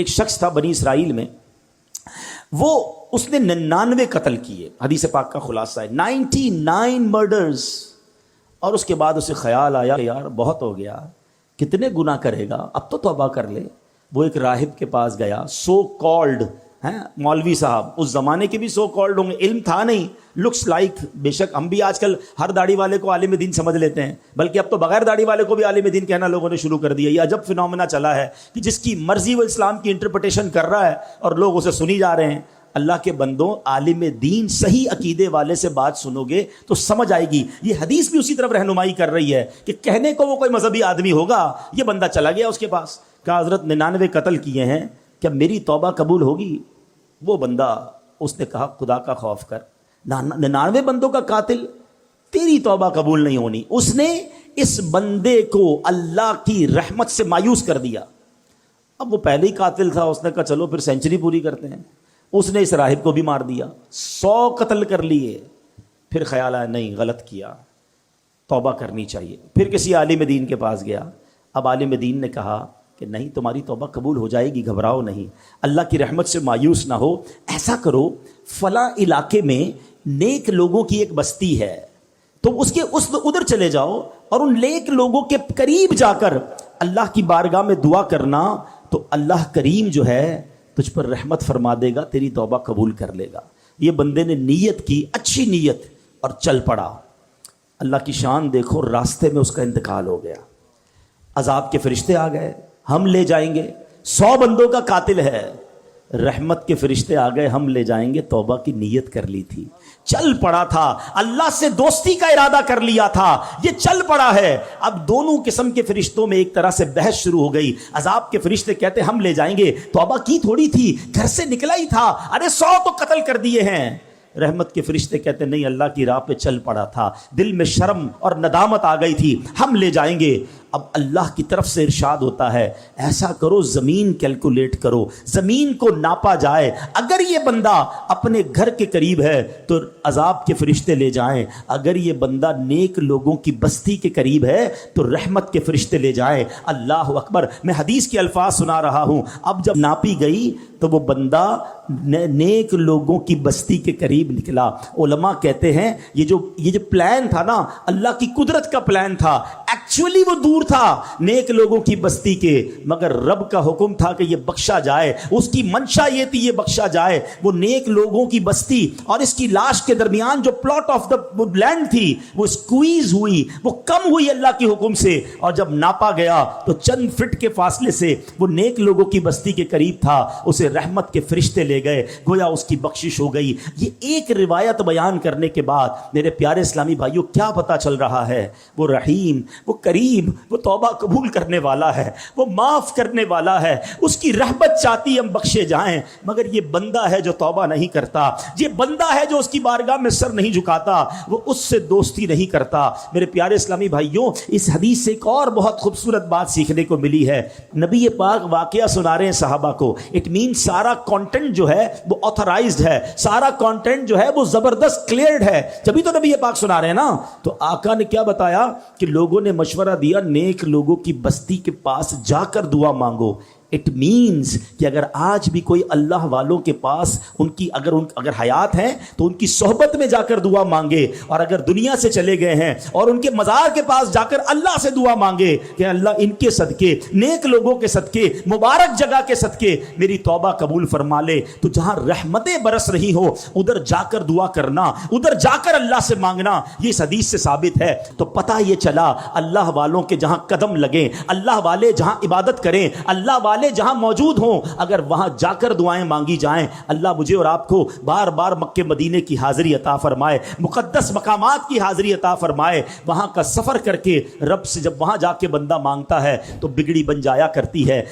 ایک شخص تھا بنی اسرائیل میں، وہ اس نے 99 قتل کیے، حدیث پاک کا خلاصہ ہے 99 مرڈرز، اور اس کے بعد اسے خیال آیا کہ یار بہت ہو گیا، کتنے گناہ کرے گا، اب تو توبہ کر لے۔ وہ ایک راہب کے پاس گیا، سو کالڈ ہیں مولوی صاحب، اس زمانے کے بھی سو کالڈ ہوں گے، علم تھا نہیں، لکس لائک، بے شک ہم بھی آج کل ہر داڑھی والے کو عالم دین سمجھ لیتے ہیں، بلکہ اب تو بغیر داڑھی والے کو بھی عالم دین کہنا لوگوں نے شروع کر دیا۔ یہ عجب فنومنا چلا ہے کہ جس کی مرضی وہ اسلام کی انٹرپریٹیشن کر رہا ہے اور لوگ اسے سنی جا رہے ہیں۔ اللہ کے بندوں، عالم دین صحیح عقیدے والے سے بات سنو گے تو سمجھ آئے گی۔ یہ حدیث بھی اسی طرف رہنمائی کر رہی ہے کہ کہنے کو وہ کوئی مذہبی آدمی ہوگا، یہ بندہ چلا گیا اس کے پاس، کہا حضرت 99 قتل کیے ہیں، کیا میری توبہ قبول ہوگی؟ وہ بندہ، اس نے کہا خدا کا خوف کر، 99 بندوں کا قاتل، تیری توبہ قبول نہیں ہونی۔ اس نے اس بندے کو اللہ کی رحمت سے مایوس کر دیا۔ اب وہ پہلے ہی قاتل تھا، اس نے کہا چلو پھر سینچری پوری کرتے ہیں۔ اس نے اس راہب کو بھی مار دیا، 100 قتل کر لیے۔ پھر خیال آیا نہیں، غلط کیا، توبہ کرنی چاہیے۔ پھر کسی عالم دین کے پاس گیا، اب عالم دین نے کہا کہ نہیں، تمہاری توبہ قبول ہو جائے گی، گھبراؤ نہیں، اللہ کی رحمت سے مایوس نہ ہو، ایسا کرو فلاں علاقے میں نیک لوگوں کی ایک بستی ہے، تو اس ادھر چلے جاؤ اور ان نیک لوگوں کے قریب جا کر اللہ کی بارگاہ میں دعا کرنا، تو اللہ کریم جو ہے تجھ پر رحمت فرما دے گا، تیری توبہ قبول کر لے گا۔ یہ بندے نے نیت کی، اچھی نیت، اور چل پڑا۔ اللہ کی شان دیکھو، راستے میں اس کا انتقال ہو گیا، عذاب کے فرشتے آ گئے، ہم لے جائیں گے، 100 بندوں کا قاتل ہے، رحمت کے فرشتے آ گئے، ہم لے جائیں گے، توبہ کی نیت کر لی تھی، چل پڑا تھا، اللہ سے دوستی کا ارادہ کر لیا تھا، یہ چل پڑا ہے۔ اب دونوں قسم کے فرشتوں میں ایک طرح سے بحث شروع ہو گئی۔ عذاب کے فرشتے کہتے ہم لے جائیں گے، توبہ کی تھوڑی تھی، گھر سے نکلا ہی تھا، ارے 100 تو قتل کر دیے ہیں۔ رحمت کے فرشتے کہتے نہیں، اللہ کی راہ پہ چل پڑا تھا، دل میں شرم اور ندامت آ گئی تھی، ہم لے جائیں گے۔ اب اللہ کی طرف سے ارشاد ہوتا ہے ایسا کرو، زمین کیلکولیٹ کرو، زمین کو ناپا جائے، اگر یہ بندہ اپنے گھر کے قریب ہے تو عذاب کے فرشتے لے جائیں، اگر یہ بندہ نیک لوگوں کی بستی کے قریب ہے تو رحمت کے فرشتے لے جائیں۔ اللہ اکبر، میں حدیث کے الفاظ سنا رہا ہوں۔ اب جب ناپی گئی تو وہ بندہ نیک لوگوں کی بستی کے قریب نکلا۔ علماء کہتے ہیں یہ جو پلان تھا نا، اللہ کی قدرت کا پلان تھا، ایکچولی وہ دور تھا نیک لوگوں کی بستی کے، مگر رب کا حکم تھا کہ یہ بخشا جائے، اس کی منشا یہ تھی یہ بخشا جائے۔ وہ نیک لوگوں کی بستی اور اس کی لاش کے درمیان جو پلاٹ آف دا لینڈ تھی وہ اسکویز ہوئی، وہ کم ہوئی اللہ کے حکم سے، اور جب ناپا گیا تو چند فٹ کے فاصلے سے وہ نیک لوگوں کی بستی کے قریب تھا، اسے رحمت کے فرشتے لے گئے، گویا اس کی بخشش ہو گئی۔ یہ ایک روایت بیان کرنے کے بعد میرے پیارے اسلامی بھائیوں کیا پتہ چل رہا ہے؟ وہ رحیم، وہ کریم، وہ توبہ قبول کرنے والا ہے، وہ معاف کرنے والا ہے، اس کی رحمت چاہتی ہم بخشے جائیں، مگر یہ بندہ ہے جو توبہ نہیں کرتا، یہ بندہ ہے جو اس کی بارگاہ میں سر نہیں جھکاتا، وہ اس سے دوستی نہیں کرتا۔ میرے پیارے اسلامی بھائیوں، اس حدیث سے ایک اور بہت خوبصورت بات سیکھنے کو ملی ہے۔ نبی پاک واقعہ سنا رہے ہیں صحابہ کو، اٹ مین سارا کانٹینٹ جو ہے وہ آتھرائزڈ ہے، سارا کانٹینٹ جو ہے وہ زبردست کلیئرڈ ہے، جبھی تو نبی پاک سنا رہے ہیں نا۔ تو آقا نے کیا بتایا کہ لوگوں نے مشورہ دیا نیک لوگوں کی بستی کے پاس جا کر دعا مانگو۔ اٹ مینز کہ اگر آج بھی کوئی اللہ والوں کے پاس اگر حیات ہیں تو ان کی صحبت میں جا کر دعا مانگے، اور اگر دنیا سے چلے گئے ہیں اور ان کے مزار کے پاس جا کر اللہ سے دعا مانگے کہ اللہ ان کے صدقے، نیک لوگوں کے صدقے، مبارک جگہ کے صدقے میری توبہ قبول فرما لے۔ تو جہاں رحمتیں برس رہی ہو ادھر جا کر دعا کرنا، ادھر جا کر اللہ سے مانگنا، یہ اس حدیث سے ثابت ہے۔ تو پتہ یہ چلا اللہ والوں کے جہاں قدم لگیں، اللہ والے جہاں عبادت کریں، اللہ والے جہاں موجود ہوں، اگر وہاں جا کر دعائیں مانگی جائیں، اللہ مجھے اور آپ کو بار بار مکے مدینے کی حاضری عطا فرمائے، مقدس مقامات کی حاضری عطا فرمائے۔ وہاں کا سفر کر کے رب سے جب وہاں جا کے بندہ مانگتا ہے تو بگڑی بن جایا کرتی ہے۔